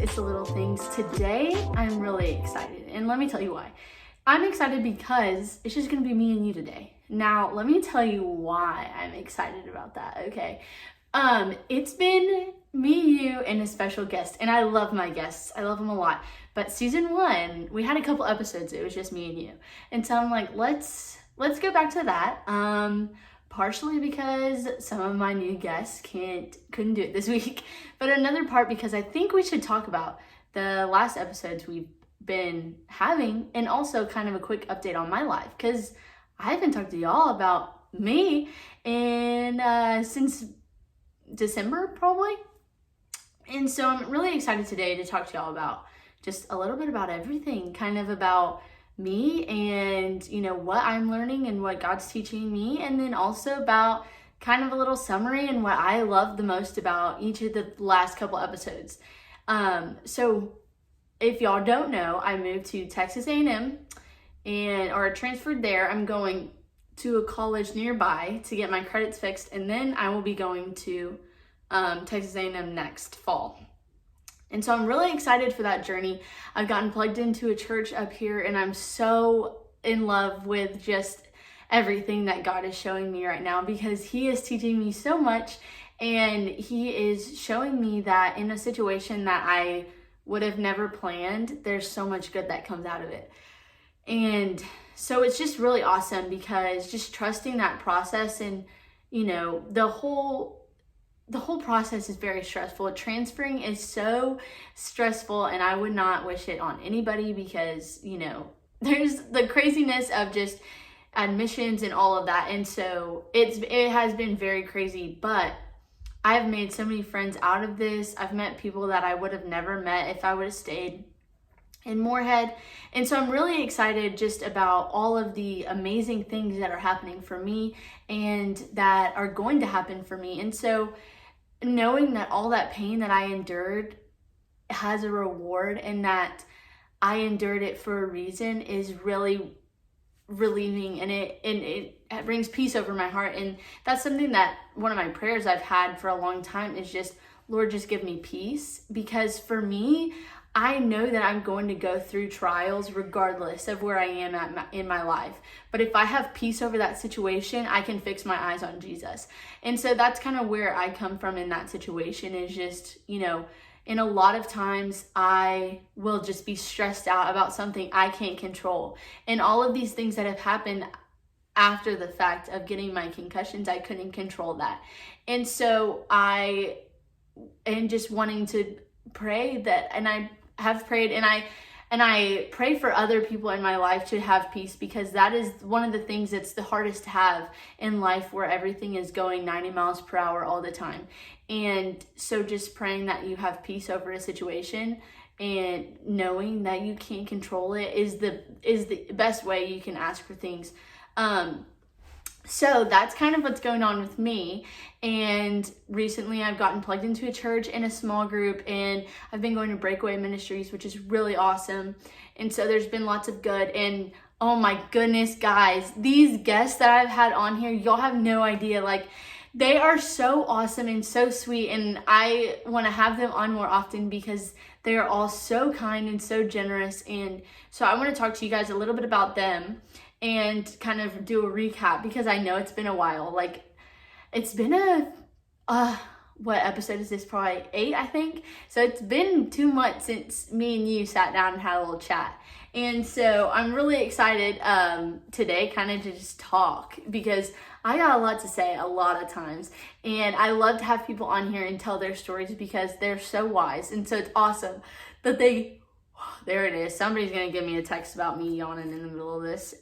It's the little things. Today, I'm really excited, and let me tell you why. I'm excited because it's just gonna be me and you today. Now, let me tell you why I'm excited about that, okay? It's been me, you, and a special guest, and I love my guests. I love them a lot. But season 1, we had a couple episodes. It was just me and you, and so I'm like, let's go back to that. Partially because some of my new guests couldn't do it this week, but another part because I think we should talk about the last episodes we've been having, and also kind of a quick update on my life, because I haven't talked to y'all about me in since December probably. And so I'm really excited today to talk to y'all about just a little bit about everything, kind of about me and, you know, what I'm learning and what God's teaching me, and then also about kind of a little summary and what I love the most about each of the last couple episodes. So if y'all don't know, I moved to Texas A&M or transferred there. I'm going to a college nearby to get my credits fixed, and then I will be going to Texas A&M next fall. And so I'm really excited for that journey. I've gotten plugged into a church up here, and I'm so in love with just everything that God is showing me right now, because He is teaching me so much, and He is showing me that in a situation that I would have never planned, there's so much good that comes out of it. And so it's just really awesome, because just trusting that process, and, you know, the whole process is very stressful. Transferring is so stressful, and I would not wish it on anybody, because, you know, there's the craziness of just admissions and all of that. And so it has been very crazy, but I've made so many friends out of this. I've met people that I would have never met if I would have stayed in Moorhead. And so I'm really excited just about all of the amazing things that are happening for me and that are going to happen for me. And so knowing that all that pain that I endured has a reward, and that I endured it for a reason, is really relieving, and it brings peace over my heart. And that's something that one of my prayers I've had for a long time is just, Lord, just give me peace. Because for me, I know that I'm going to go through trials regardless of where I am in my life. But if I have peace over that situation, I can fix my eyes on Jesus. And so that's kind of where I come from in that situation, is just, you know, in a lot of times I will just be stressed out about something I can't control. And all of these things that have happened after the fact of getting my concussions, I couldn't control that. And so I am just wanting to pray that, and I have prayed, and I pray for other people in my life to have peace, because that is one of the things that's the hardest to have in life, where everything is going 90 miles per hour all the time. And so just praying that you have peace over a situation, and knowing that you can't control it is the best way you can ask for things. So that's kind of what's going on with me. And recently I've gotten plugged into a church in a small group, and I've been going to Breakaway Ministries, which is really awesome. And so there's been lots of good. And oh my goodness, guys, these guests that I've had on here, y'all have no idea. Like, they are so awesome and so sweet. And I want to have them on more often, because they are all so kind and so generous. And so I want to talk to you guys a little bit about them and kind of do a recap, because I know it's been a while. Like, it's been what episode is this? Probably 8, I think. So it's been 2 months since me and you sat down and had a little chat. And so I'm really excited today kind of to just talk, because I got a lot to say a lot of times. And I love to have people on here and tell their stories, because they're so wise. And so it's awesome that there it is. Somebody's going to give me a text about me yawning in the middle of this.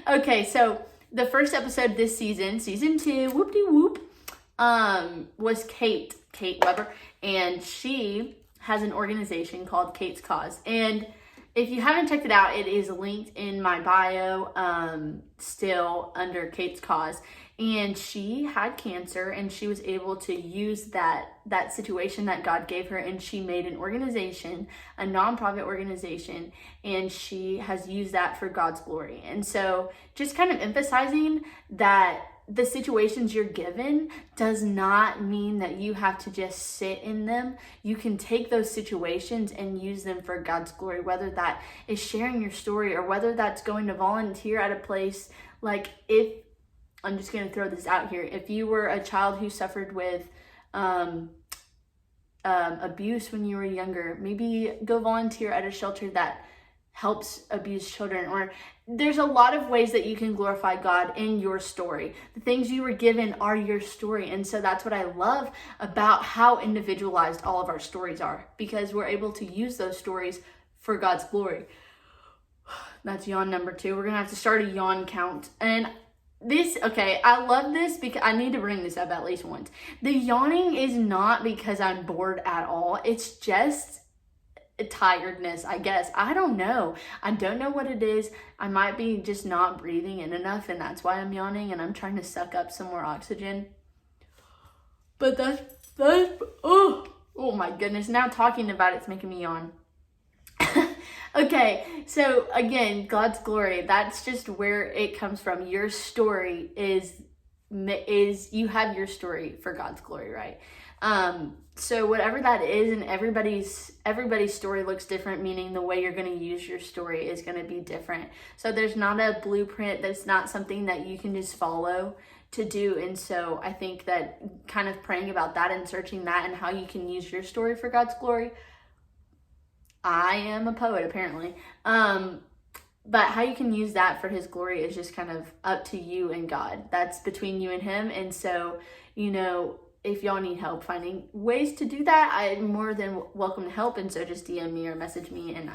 Okay, so the first episode this season 2, whoop-de-whoop, was Kate Weber. And she has an organization called Kate's Cause. And if you haven't checked it out, it is linked in my bio, still under Kate's Cause. And she had cancer, and she was able to use that situation that God gave her, and she made an organization, a nonprofit organization, and she has used that for God's glory. And so just kind of emphasizing that the situations you're given does not mean that you have to just sit in them. You can take those situations and use them for God's glory, whether that is sharing your story or whether that's going to volunteer at a place. Like, if I'm just going to throw this out here, if you were a child who suffered with abuse when you were younger, maybe go volunteer at a shelter that helps abused children. Or there's a lot of ways that you can glorify God in your story. The things you were given are your story. And so that's what I love about how individualized all of our stories are, because we're able to use those stories for God's glory. That's yawn number 2. We're gonna have to start a yawn count. And this, okay, I love this because I need to bring this up at least once. The yawning is not because I'm bored at all. It's just tiredness, I guess. I don't know. I don't know what it is. I might be just not breathing in enough, and that's why I'm yawning, and I'm trying to suck up some more oxygen. But that's oh my goodness. Now talking about it's making me yawn. Okay, so again, God's glory, that's just where it comes from. Your story is you have your story for God's glory, right? So whatever that is, and everybody's story looks different, meaning the way you're going to use your story is going to be different. So there's not a blueprint. That's not something that you can just follow to do. And so I think that kind of praying about that and searching that and how you can use your story for God's glory. I am a poet, apparently. But how you can use that for his glory is just kind of up to you and God. That's between you and him. And so, if y'all need help finding ways to do that, I'm more than welcome to help. And so just DM me or message me, and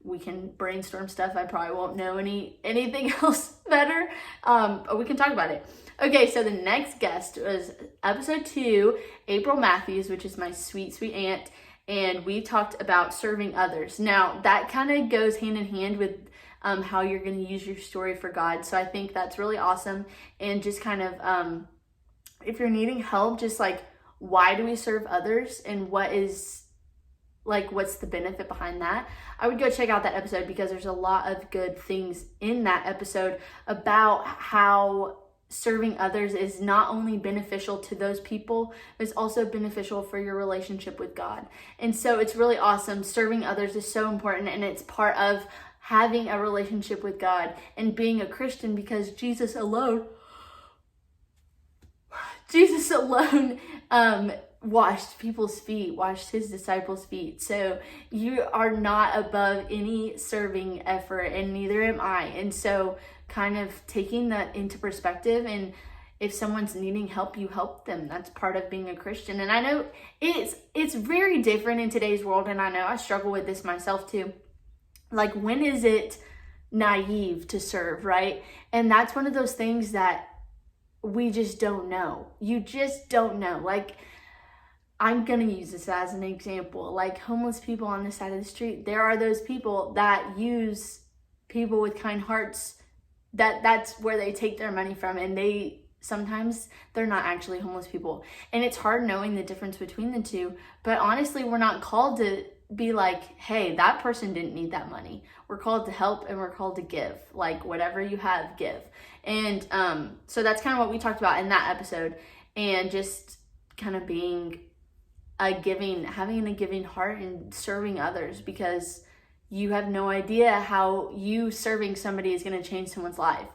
we can brainstorm stuff. I probably won't know anything else better. But we can talk about it. Okay, so the next guest was episode 2, April Matthews, which is my sweet, sweet aunt. And we talked about serving others. Now, that kind of goes hand in hand with how you're going to use your story for God. So I think that's really awesome. And just kind of, if you're needing help, just like, why do we serve others? And what's the benefit behind that? I would go check out that episode, because there's a lot of good things in that episode about how serving others is not only beneficial to those people, but it's also beneficial for your relationship with God. And so it's really awesome. Serving others is so important, and it's part of having a relationship with God and being a Christian, because Jesus alone washed people's feet, washed his disciples' feet. So you are not above any serving effort, and neither am I. And so kind of taking that into perspective, and if someone's needing help, you help them. That's part of being a Christian. And I know it's very different in today's world, and I know I struggle with this myself too. Like, when is it naive to serve, right? And that's one of those things that we just don't know. You just don't know. Like, I'm going to use this as an example. Like, homeless people on the side of the street, there are those people that use people with kind hearts. That's where they take their money from, and sometimes they're not actually homeless people. And it's hard knowing the difference between the two, but honestly, we're not called to be like, hey, that person didn't need that money. We're called to help, and we're called to give. Like, whatever you have, give. And so that's kind of what we talked about in that episode, and just kind of having a giving heart and serving others, because you have no idea how you serving somebody is going to change someone's life.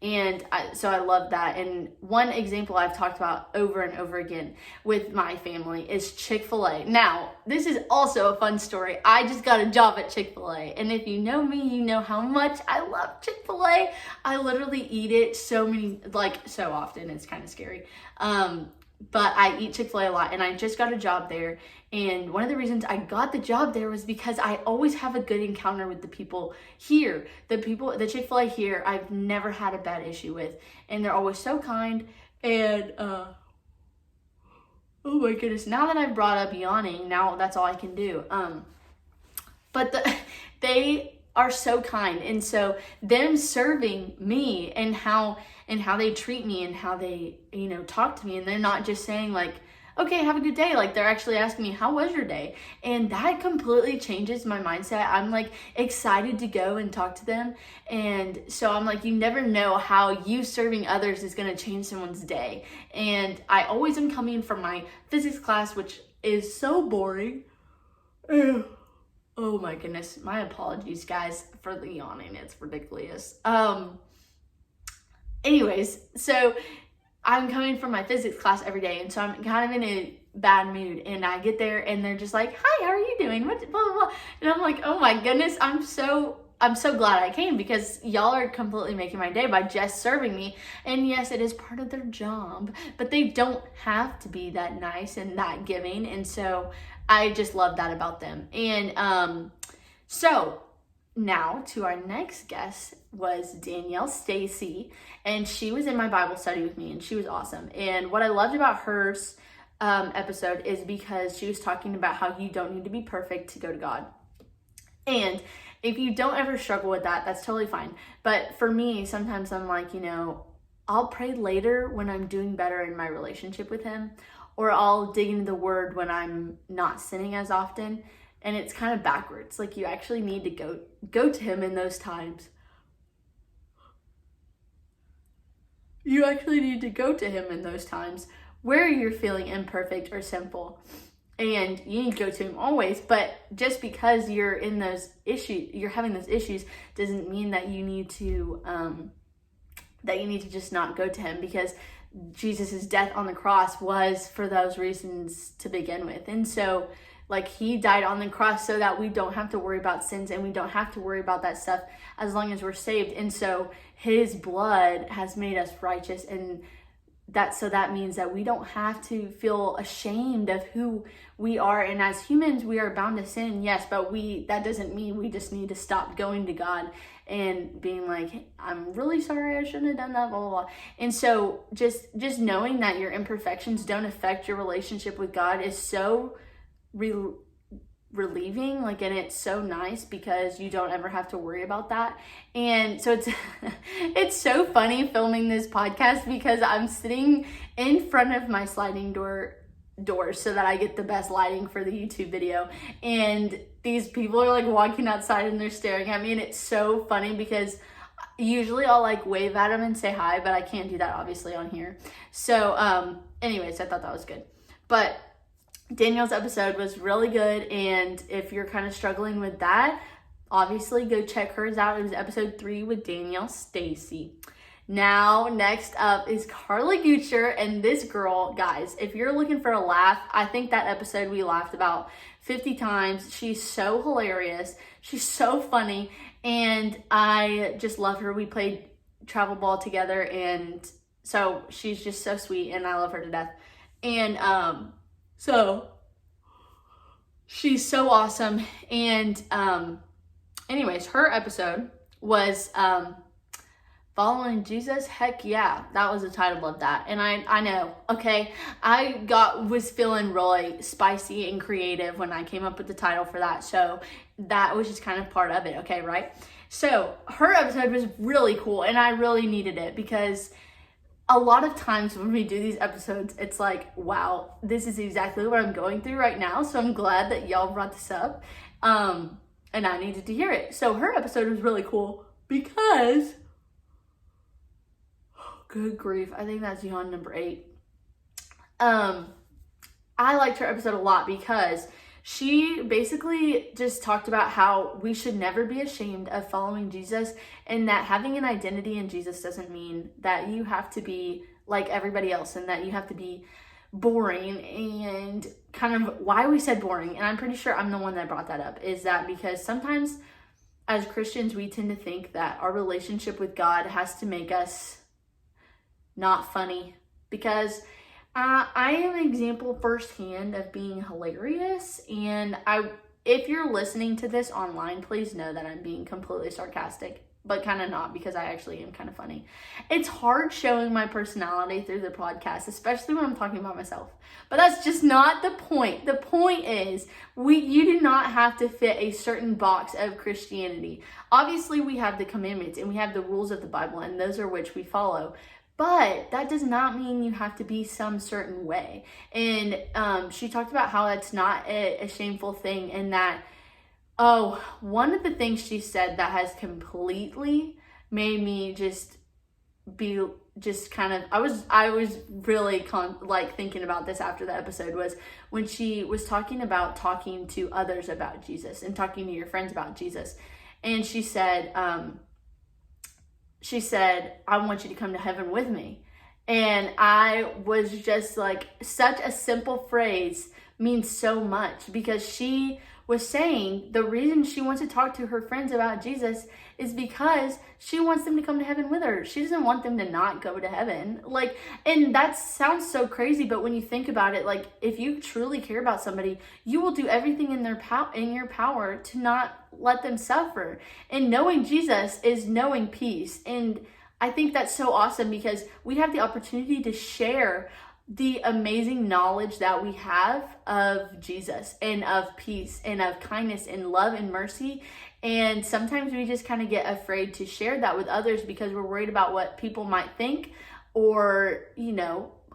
And so I love that. And one example I've talked about over and over again with my family is Chick-fil-A. Now, this is also a fun story. I just got a job at Chick-fil-A. And if you know me, you know how much I love Chick-fil-A. I literally eat it so often. It's kind of scary. But I eat Chick-fil-A a lot, and I just got a job there. And one of the reasons I got the job there was because I always have a good encounter with the people here. The Chick-fil-A here, I've never had a bad issue with. And they're always so kind. And, oh my goodness, now that I've brought up yawning, now that's all I can do. But they are so kind. And so them serving me and how they treat me and how they, talk to me, and they're not just saying like, okay, have a good day. Like they're actually asking me, how was your day? And that completely changes my mindset. I'm like excited to go and talk to them. And so I'm like, you never know how you serving others is going to change someone's day. And I always am coming from my physics class, which is so boring. Oh my goodness. My apologies, guys, for the yawning. It's ridiculous. Anyways, so I'm coming from my physics class every day, and so I'm kind of in a bad mood, and I get there and they're just like, hi, how are you doing? What, blah, blah, blah. And I'm like, oh my goodness, I'm so glad I came, because y'all are completely making my day by just serving me. And yes, it is part of their job, but they don't have to be that nice and that giving. And so I just love that about them. And so now to our next guest was Danielle Stacy, and she was in my Bible study with me, and she was awesome. And what I loved about her episode is because she was talking about how you don't need to be perfect to go to God. And if you don't ever struggle with that, that's totally fine. But for me, sometimes I'm like, I'll pray later when I'm doing better in my relationship with him, or I'll dig into the word when I'm not sinning as often. And it's kind of backwards. Like you actually need to go to him in those times. You actually need to go to him in those times where you're feeling imperfect or sinful. And you need to go to him always. But just because you're in those issues, you're having those issues, doesn't mean that you need to just not go to him, because Jesus' death on the cross was for those reasons to begin with. And so like he died on the cross so that we don't have to worry about sins, and we don't have to worry about that stuff as long as we're saved. And so his blood has made us righteous, and that means that we don't have to feel ashamed of who we are. And as humans, we are bound to sin, yes, but that doesn't mean we just need to stop going to God and being like, hey, I'm really sorry, I shouldn't have done that, blah, blah, blah. And so just knowing that your imperfections don't affect your relationship with God is so relieving, like, and it's so nice because you don't ever have to worry about that. And so it's so funny filming this podcast, because I'm sitting in front of my sliding doors so that I get the best lighting for the YouTube video, and these people are like walking outside and they're staring at me, and it's so funny because usually I'll like wave at them and say hi, but I can't do that obviously on here. So anyways, I thought that was good. But Danielle's episode was really good, and if you're kind of struggling with that, obviously go check hers out. It was episode 3 with Danielle Stacy. Now, next up is Carla Goocher, and this girl, guys, if you're looking for a laugh, I think that episode we laughed about 50 times. She's so hilarious. She's so funny, and I just love her. We played travel ball together, and so she's just so sweet, and I love her to death. And so she's so awesome. And anyways, her episode was Following Jesus. Heck yeah, that was the title of that. And I know, okay, I was feeling really spicy and creative when I came up with the title for that, so that was just kind of part of it, okay, right? So her episode was really cool, and I really needed it, because a lot of times when we do these episodes, it's like, wow, this is exactly what I'm going through right now. So I'm glad that y'all brought this up. And I needed to hear it. So her episode was really cool because, good grief, I think that's yawn number 8. I liked her episode a lot because she basically just talked about how we should never be ashamed of following Jesus, and that having an identity in Jesus doesn't mean that you have to be like everybody else and that you have to be boring. And kind of why we said boring, and I'm pretty sure I'm the one that brought that up, is that because sometimes as Christians we tend to think that our relationship with God has to make us not funny, because I am an example firsthand of being hilarious, and if you're listening to this online, please know that I'm being completely sarcastic, but kind of not, because I actually am kind of funny. It's hard showing my personality through the podcast, especially when I'm talking about myself, but that's just not the point. The point is, you do not have to fit a certain box of Christianity. Obviously, we have the commandments and we have the rules of the Bible, and those are which we follow. But that does not mean you have to be some certain way. And she talked about how it's not a shameful thing, and that, oh, one of the things she said that has completely made me just be just kind of, I was really thinking about this after the episode, was when she was talking about talking to others about Jesus and talking to your friends about Jesus. And she said, I want you to come to heaven with me. And I was just like, such a simple phrase means so much, because she was saying the reason she wants to talk to her friends about Jesus is because she wants them to come to heaven with her. She doesn't want them to not go to heaven. Like, and that sounds so crazy, but when you think about it, like, if you truly care about somebody, you will do everything in your power to not let them suffer. And knowing Jesus is knowing peace. And I think that's so awesome, because we have the opportunity to share the amazing knowledge that we have of Jesus and of peace and of kindness and love and mercy. And sometimes we just kind of get afraid to share that with others because we're worried about what people might think, or,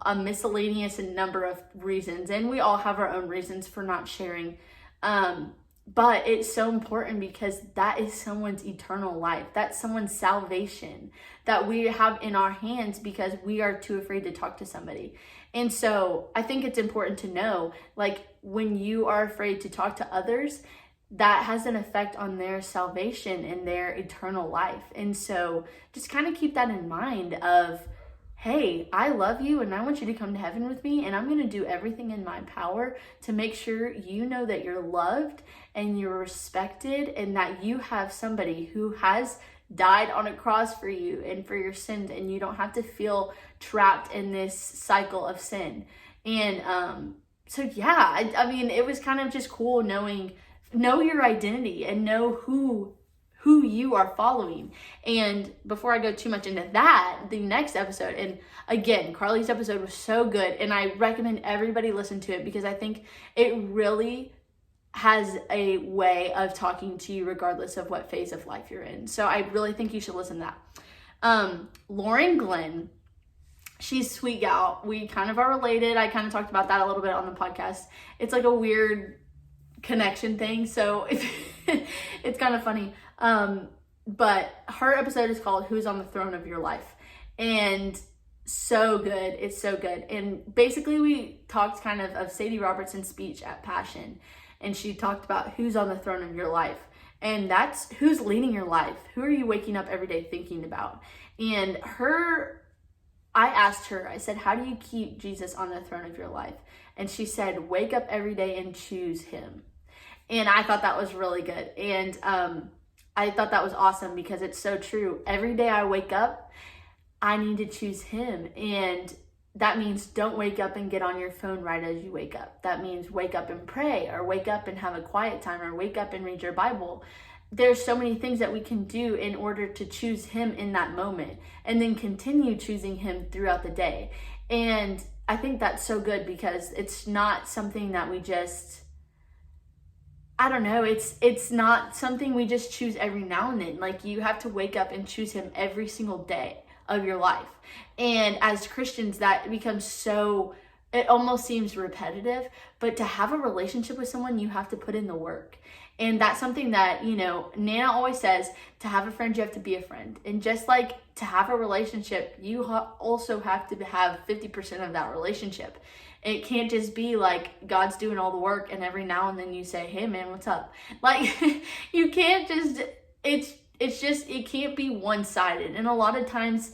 a miscellaneous number of reasons. And we all have our own reasons for not sharing. But it's so important, because that is someone's eternal life. That's someone's salvation that we have in our hands because we are too afraid to talk to somebody. And so I think it's important to know, like, when you are afraid to talk to others, that has an effect on their salvation and their eternal life. And so just kind of keep that in mind of, hey, I love you and I want you to come to heaven with me, and I'm going to do everything in my power to make sure you know that you're loved and you're respected, and that you have somebody who has died on a cross for you and for your sins, and you don't have to feel trapped in this cycle of sin. And so yeah, I mean, it was kind of just cool know your identity and know who you are following. And before I go too much into that, the next episode, and again, Carly's episode was so good, and I recommend everybody listen to it, because I think it really has a way of talking to you regardless of what phase of life you're in. So I really think you should listen to that. Lauren Glenn, she's sweet gal. We kind of are related. I kind of talked about that a little bit on the podcast. It's like a weird connection thing, so it's kind of funny. But her episode is called Who's on the Throne of Your Life, and so good. It's so good. And basically we talked kind of Sadie Robertson's speech at Passion, and she talked about who's on the throne of your life, and that's who's leading your life. Who are you waking up every day thinking about? And I asked her, I said, how do you keep Jesus on the throne of your life? And she said, wake up every day and choose him. And I thought that was really good. And I thought that was awesome, because it's so true. Every day I wake up, I need to choose him. And that means don't wake up and get on your phone right as you wake up. That means wake up and pray, or wake up and have a quiet time, or wake up and read your Bible. There's so many things that we can do in order to choose him in that moment, and then continue choosing him throughout the day. And I think that's so good, because it's not something that we just, I don't know, it's not something we just choose every now and then. Like, you have to wake up and choose him every single day of your life. And as Christians, that becomes so, it almost seems repetitive, but to have a relationship with someone, you have to put in the work. And that's something that, Nana always says, to have a friend, you have to be a friend. And just like to have a relationship, you also have to have 50% of that relationship. It can't just be like God's doing all the work and every now and then you say, hey man, what's up? Like, you can't just, it can't be one-sided. And a lot of times,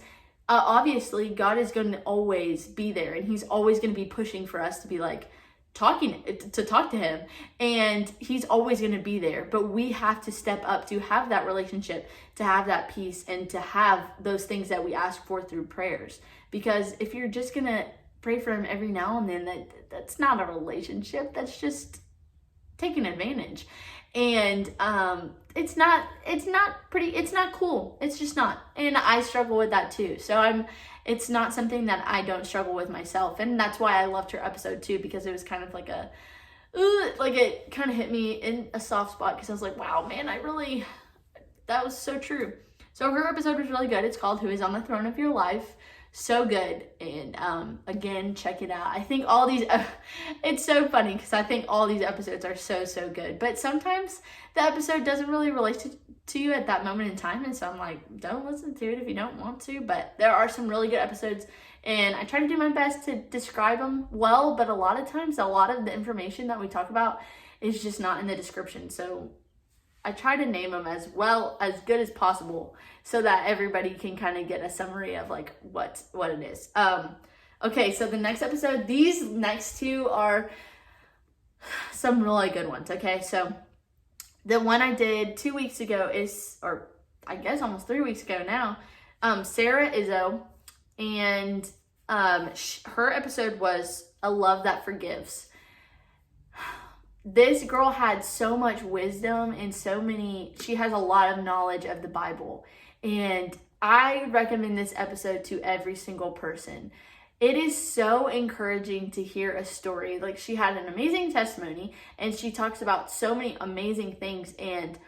obviously, God is going to always be there, and he's always going to be pushing for us to be like, talk to him, and he's always going to be there. But we have to step up to have that relationship, to have that peace, and to have those things that we ask for through prayers. Because if you're just going to pray for him every now and then, that's not a relationship. That's just taking advantage. And it's not cool. It's just not. And I struggle with that too. So it's not something that I don't struggle with myself. And that's why I loved her episode too, because it was kind of like it kind of hit me in a soft spot, because I was like, wow, man, that was so true. So her episode was really good. It's called Who is on the Throne of Your Life. So good. And again, check it out. I think all these, it's so funny because I think all these episodes are so good. But sometimes the episode doesn't really relate to you at that moment in time. And so I'm like, don't listen to it if you don't want to. But there are some really good episodes. And I try to do my best to describe them well. But a lot of times, a lot of the information that we talk about is just not in the description. So I try to name them as good as possible so that everybody can kind of get a summary of like what it is. Okay, so the next episode, these next two are some really good ones. Okay, so the one I did 2 weeks ago is, or I guess almost 3 weeks ago now, Sarah Izzo, and her episode was A Love That Forgives. This girl had so much wisdom and she has a lot of knowledge of the Bible. And I recommend this episode to every single person. It is so encouraging to hear a story. Like, she had an amazing testimony and she talks about so many amazing things, and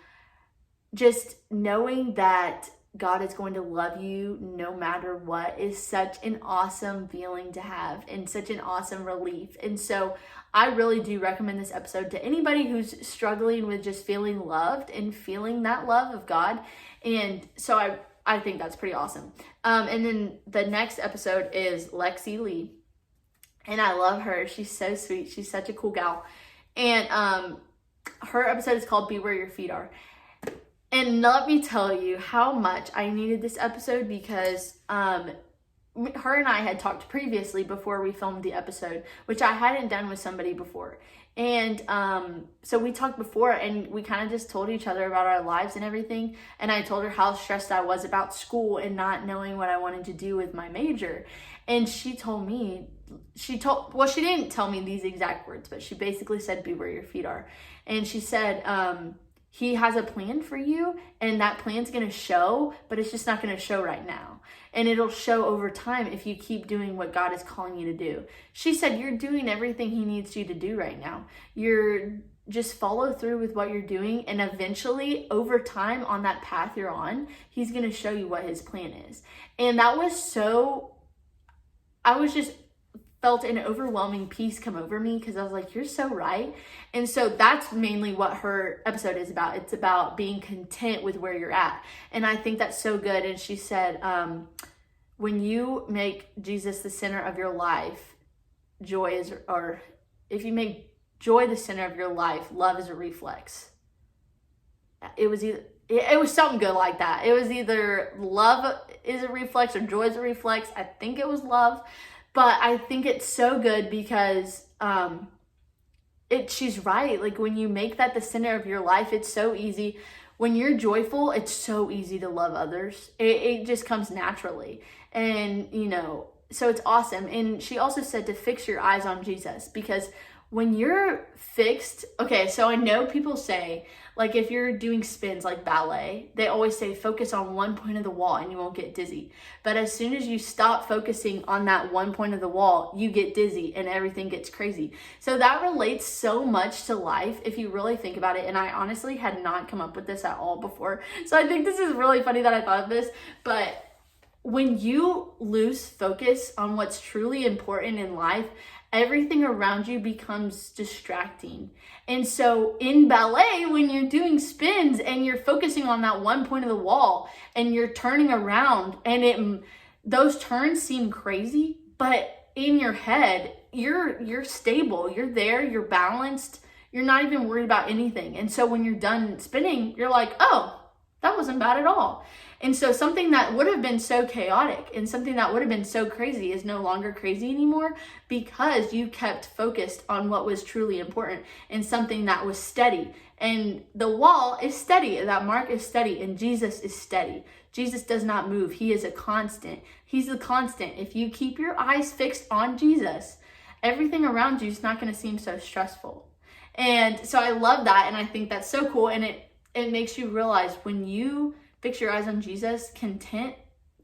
just knowing that God is going to love you no matter what is such an awesome feeling to have and such an awesome relief. And so I really do recommend this episode to anybody who's struggling with just feeling loved and feeling that love of God. And so I think that's pretty awesome. And then the next episode is Lexi Lee. And I love her. She's so sweet. She's such a cool gal. And her episode is called Be Where Your Feet Are. And let me tell you how much I needed this episode, because her and I had talked previously before we filmed the episode, which I hadn't done with somebody before. And so we talked before, and we kind of just told each other about our lives and everything. And I told her how stressed I was about school and not knowing what I wanted to do with my major. And she told me, she didn't tell me these exact words, but she basically said, be where your feet are. And she said, he has a plan for you, and that plan's going to show, but it's just not going to show right now. And it'll show over time if you keep doing what God is calling you to do. She said, you're doing everything he needs you to do right now. You're just follow through with what you're doing. And eventually, over time on that path you're on, he's going to show you what his plan is. And that was I was just felt an overwhelming peace come over me, because I was like, you're so right. And so that's mainly what her episode is about. It's about being content with where you're at. And I think that's so good. And she said, when you make Jesus the center of your life, if you make joy the center of your life, love is a reflex. It was something good like that. It was either love is a reflex or joy is a reflex. I think it was love. But I think it's so good because she's right. Like, when you make that the center of your life, it's so easy. When you're joyful, it's so easy to love others. It just comes naturally. And, so it's awesome. And she also said to fix your eyes on Jesus, because when you're fixed, okay, so I know people say, like, if you're doing spins like ballet, they always say focus on one point of the wall and you won't get dizzy. But as soon as you stop focusing on that one point of the wall, you get dizzy and everything gets crazy. So that relates so much to life if you really think about it. And I honestly had not come up with this at all before. So I think this is really funny that I thought of this. But when you lose focus on what's truly important in life, everything around you becomes distracting. And so in ballet, when you're doing spins and you're focusing on that one point of the wall and you're turning around, and those turns seem crazy, but in your head, you're stable, you're there, you're balanced, you're not even worried about anything. And so when you're done spinning, you're like, oh, that wasn't bad at all. And so something that would have been so chaotic and something that would have been so crazy is no longer crazy anymore, because you kept focused on what was truly important and something that was steady. And the wall is steady, that mark is steady, and Jesus is steady. Jesus does not move. He is a constant. He's the constant. If you keep your eyes fixed on Jesus, everything around you is not going to seem so stressful. And so I love that, and I think that's so cool. And it makes you realize, when you fix your eyes on Jesus,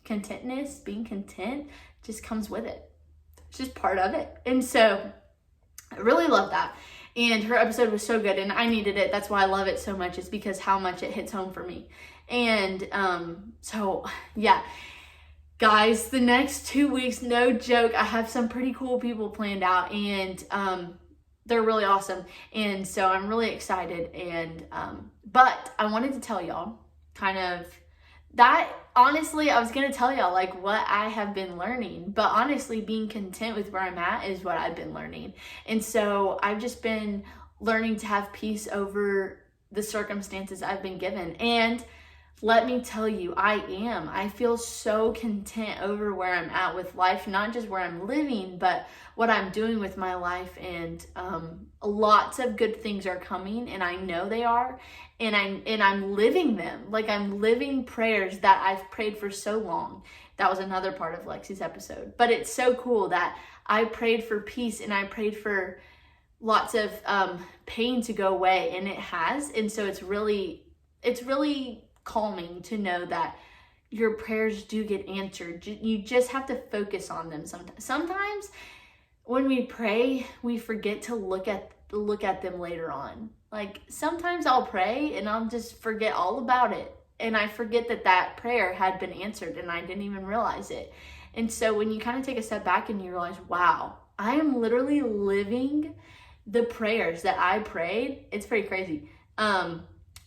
contentness, being content just comes with it. It's just part of it. And so I really love that. And her episode was so good, and I needed it. That's why I love it so much. It's because how much it hits home for me. And so, yeah. Guys, the next 2 weeks, no joke, I have some pretty cool people planned out, and they're really awesome. And so I'm really excited. And but I wanted to tell y'all kind of that, honestly, I was going to tell y'all like what I have been learning, but honestly, being content with where I'm at is what I've been learning. And so I've just been learning to have peace over the circumstances I've been given. And let me tell you, I feel so content over where I'm at with life, not just where I'm living, but what I'm doing with my life. And lots of good things are coming, and I know they are, and I'm living them. Like, I'm living prayers that I've prayed for so long. That was another part of Lexi's episode. But it's so cool that I prayed for peace, and I prayed for lots of pain to go away, and it has. And so it's really calming to know that your prayers do get answered. You just have to focus on them. Sometimes when we pray, we forget to look at them later on. Like, sometimes I'll pray and I'll just forget all about it, and I forget that prayer had been answered, and I didn't even realize it. And so when you kind of take a step back and you realize, wow, I am literally living the prayers that I prayed, it's pretty crazy.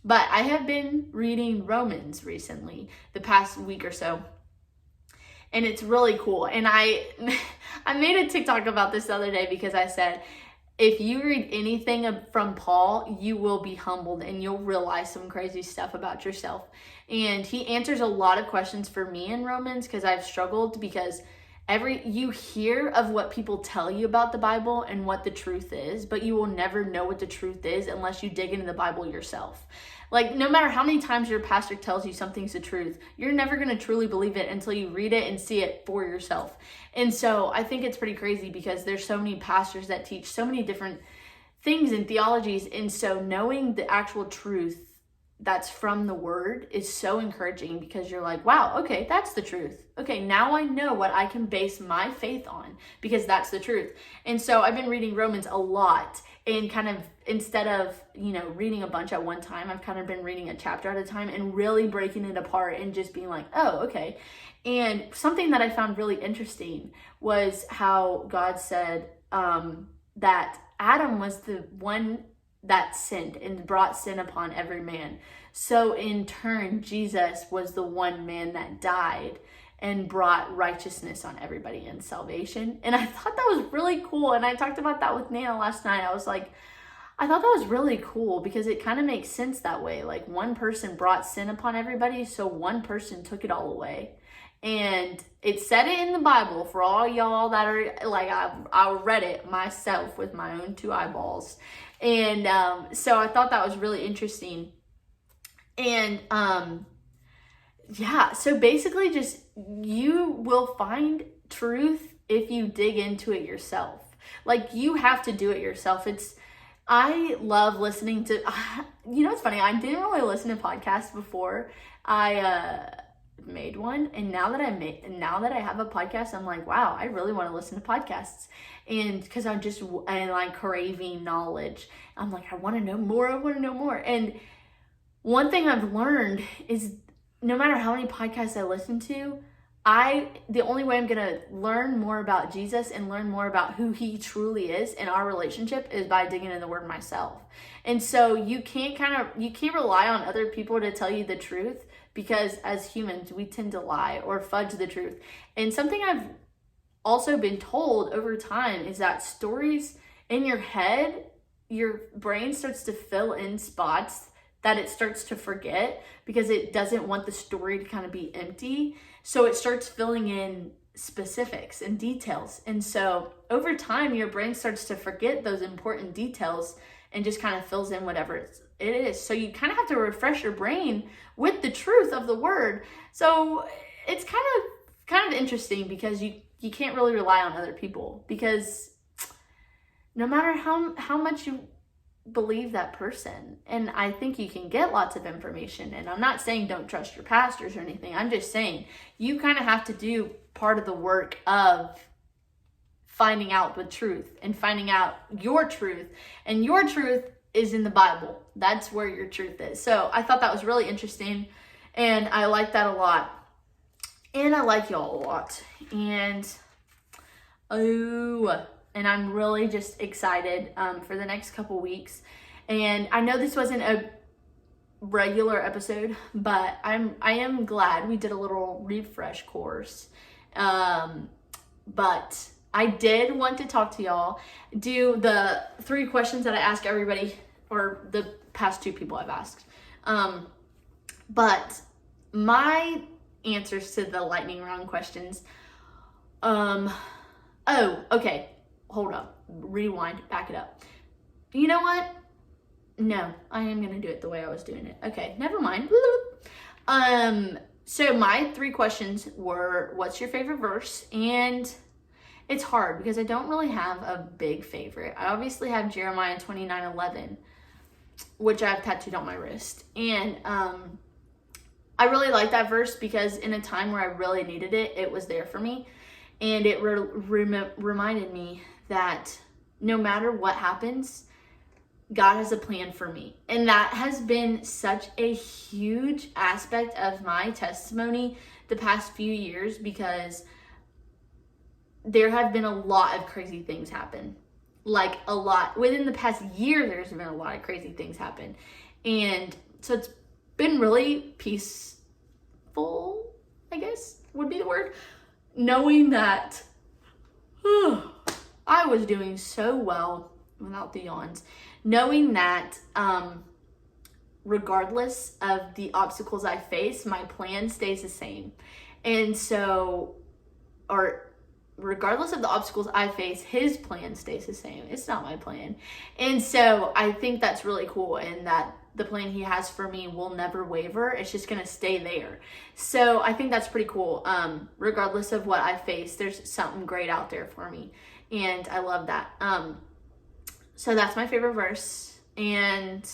But I have been reading Romans recently, the past week or so, and it's really cool. And I made a TikTok about this the other day, because I said, if you read anything from Paul, you will be humbled and you'll realize some crazy stuff about yourself. And he answers a lot of questions for me in Romans, because I've struggled, because you hear of what people tell you about the Bible and what the truth is, but you will never know what the truth is unless you dig into the Bible yourself. Like, no matter how many times your pastor tells you something's the truth, you're never going to truly believe it until you read it and see it for yourself. And so I think it's pretty crazy, because there's so many pastors that teach so many different things and theologies. And so knowing the actual truth that's from the word is so encouraging, because you're like, wow, okay, that's the truth. Okay, now I know what I can base my faith on, because that's the truth. And so I've been reading Romans a lot, and kind of, instead of, reading a bunch at one time, I've kind of been reading a chapter at a time and really breaking it apart and just being like, oh, okay. And something that I found really interesting was how God said that Adam was the one that sinned and brought sin upon every man. So in turn, Jesus was the one man that died and brought righteousness on everybody and salvation. And I thought that was really cool. And I talked about that with Nana last night. I was like, I thought that was really cool, because it kind of makes sense that way. Like, one person brought sin upon everybody, so one person took it all away. And it said it in the Bible for all y'all that are like, I read it myself with my own 2 eyeballs. And so I thought that was really interesting. And yeah, so basically, just, you will find truth if you dig into it yourself. Like, you have to do it yourself. I love listening to, it's funny, I didn't really listen to podcasts before I made one, and now that I have a podcast, I'm like, wow, I really want to listen to podcasts. And because I'm like craving knowledge, I'm like, I want to know more. And one thing I've learned is, no matter how many podcasts I listen to, the only way I'm gonna learn more about Jesus and learn more about who he truly is in our relationship is by digging in the word myself. And so you can't rely on other people to tell you the truth, because as humans, we tend to lie or fudge the truth. And something I've also been told over time is that stories in your head, your brain starts to fill in spots that it starts to forget, because it doesn't want the story to kind of be empty. So it starts filling in specifics and details. And so over time, your brain starts to forget those important details and just kind of fills in whatever it is. So you kind of have to refresh your brain with the truth of the word. So it's kind of interesting, because you can't really rely on other people, because no matter how much you believe that person, and I think you can get lots of information, and I'm not saying don't trust your pastors or anything, I'm just saying you kind of have to do part of the work of finding out the truth and finding out your truth, and your truth is in the Bible. That's where your truth is. So I thought that was really interesting, and I like that a lot. And I like y'all a lot. And I'm really just excited for the next couple weeks. And I know this wasn't a regular episode, but I am glad we did a little refresh course. But I did want to talk to y'all, do the 3 questions that I ask everybody, or the past 2 people I've asked. But my answers to the lightning round questions, okay, hold up, rewind, back it up. You know what? No, I am gonna do it the way I was doing it. Okay, never mind. So my 3 questions were, what's your favorite verse? And it's hard because I don't really have a big favorite. I obviously have Jeremiah 29:11, which I have tattooed on my wrist. And I really like that verse because in a time where I really needed it, it was there for me. And it reminded me that no matter what happens, God has a plan for me. And that has been such a huge aspect of my testimony the past few years, because there have been a lot of crazy things happen. Like a lot. Within the past year, there's been a lot of crazy things happen. And so it's been really peaceful, I guess would be the word. Knowing that I was doing so well without the yawns. Knowing that regardless of the obstacles I face, my plan stays the same. And so, or regardless of the obstacles I face, his plan stays the same. It's not my plan. And so I think that's really cool, and that the plan he has for me will never waver. It's just going to stay there. So I think that's pretty cool. Regardless of what I face, there's something great out there for me. And I love that. So that's my favorite verse. And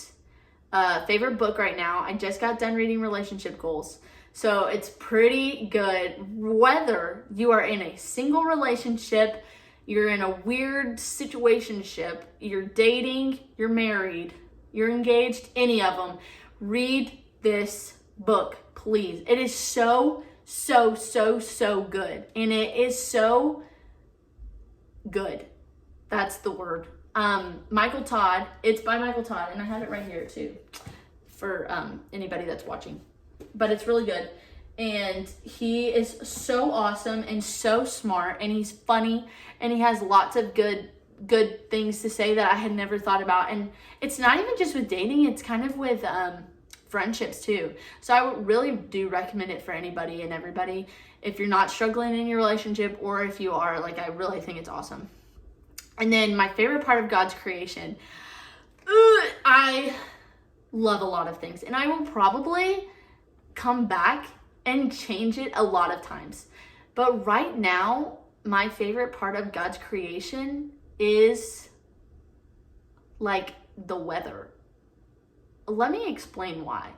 favorite book right now. I just got done reading Relationship Goals. So it's pretty good. Whether you are in a single relationship, you're in a weird situationship, you're dating, you're married, you're engaged, any of them, read this book, please. It is so good. And it is so good. That's the word. Michael Todd, it's by Michael Todd, and I have it right here too for anybody that's watching. But it's really good. And he is so awesome and so smart, and he's funny, and he has lots of good things to say that I had never thought about. And it's not even just with dating, it's kind of with friendships too. So I would really do recommend it for anybody and everybody. If you're not struggling in your relationship, or if you are, like, I really think it's awesome. And then my favorite part of God's creation, I love a lot of things, and I will probably come back and change it a lot of times. But right now, my favorite part of God's creation is like the weather. Let me explain why.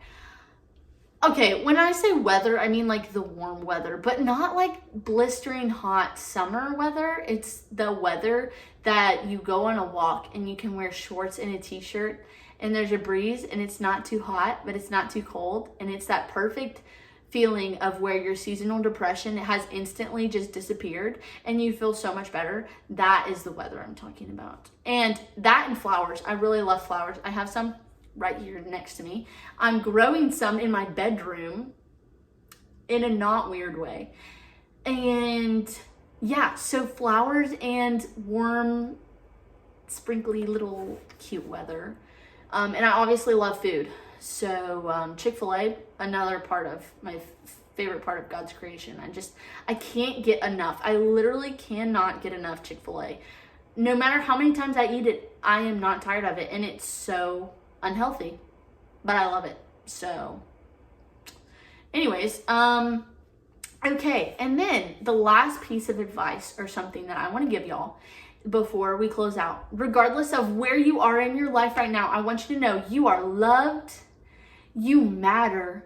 Okay, when I say weather, I mean like the warm weather, but not like blistering hot summer weather. It's the weather that you go on a walk and you can wear shorts and a t-shirt, and there's a breeze, and it's not too hot, but it's not too cold. And it's that perfect feeling of where your seasonal depression has instantly just disappeared and you feel so much better. That is the weather I'm talking about. And that and flowers. I really love flowers. I have some right here next to me. I'm growing some in my bedroom in a not weird way. And yeah, so flowers and warm, sprinkly little cute weather. And I obviously love food. So Chick-fil-A, another part of my favorite part of God's creation. I can't get enough. I literally cannot get enough Chick-fil-A. No matter how many times I eat it, I am not tired of it. And it's so unhealthy, but I love it. So anyways, okay. And then the last piece of advice, or something that I want to give y'all before we close out, regardless of where you are in your life right now, I want you to know you are loved, you matter,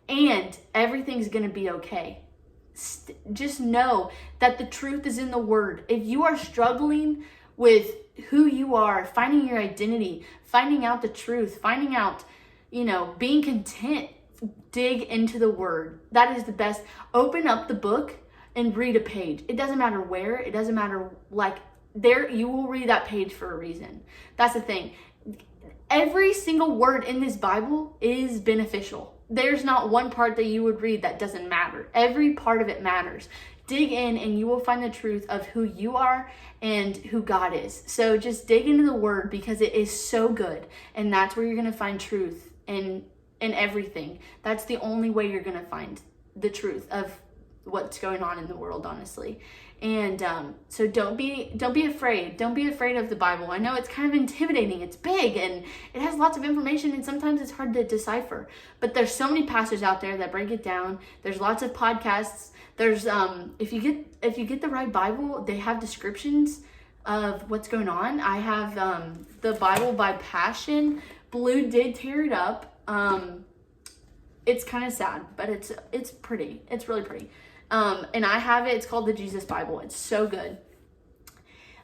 and everything's going to be okay. Just know that the truth is in the word. If you are struggling with who you are, finding your identity, finding out the truth, finding out, being content, dig into the word. That is the best. Open up the book and read a page. It doesn't matter where. It doesn't matter, like, there, you will read that page for a reason. That's the thing. Every single word in this Bible is beneficial. There's not one part that you would read that doesn't matter. Every part of it matters. Dig in and you will find the truth of who you are and who God is. So just dig into the word because it is so good. And that's where you're going to find truth in everything. That's the only way you're going to find the truth of what's going on in the world, honestly. And so don't be afraid. Don't be afraid of the Bible. I know it's kind of intimidating. It's big and it has lots of information and sometimes it's hard to decipher. But there's so many pastors out there that break it down. There's lots of podcasts. There's if you get the right Bible, they have descriptions of what's going on. I have the Bible by Passion. Blue did tear it up. It's kind of sad, but it's pretty. It's really pretty. And I have it. It's called the Jesus Bible. It's so good.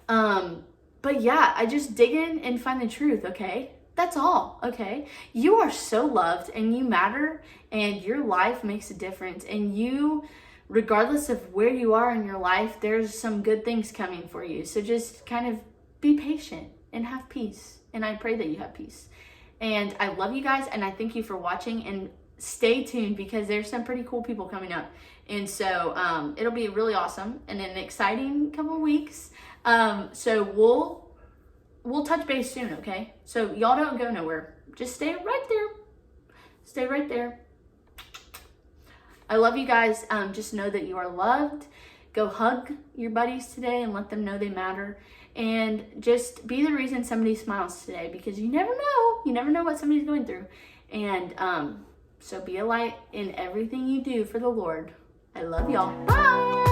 But yeah, I just dig in and find the truth. Okay. That's all. Okay. You are so loved and you matter and your life makes a difference. And you, regardless of where you are in your life, there's some good things coming for you. So just kind of be patient and have peace. And I pray that you have peace. And I love you guys. And I thank you for watching, and stay tuned because there's some pretty cool people coming up. And so it'll be really awesome and an exciting couple of weeks. So we'll touch base soon, okay? So y'all don't go nowhere. Just stay right there. Stay right there. I love you guys. Just know that you are loved. Go hug your buddies today and let them know they matter. And just be the reason somebody smiles today, because you never know. You never know what somebody's going through. And so be a light in everything you do for the Lord. I love y'all. Bye.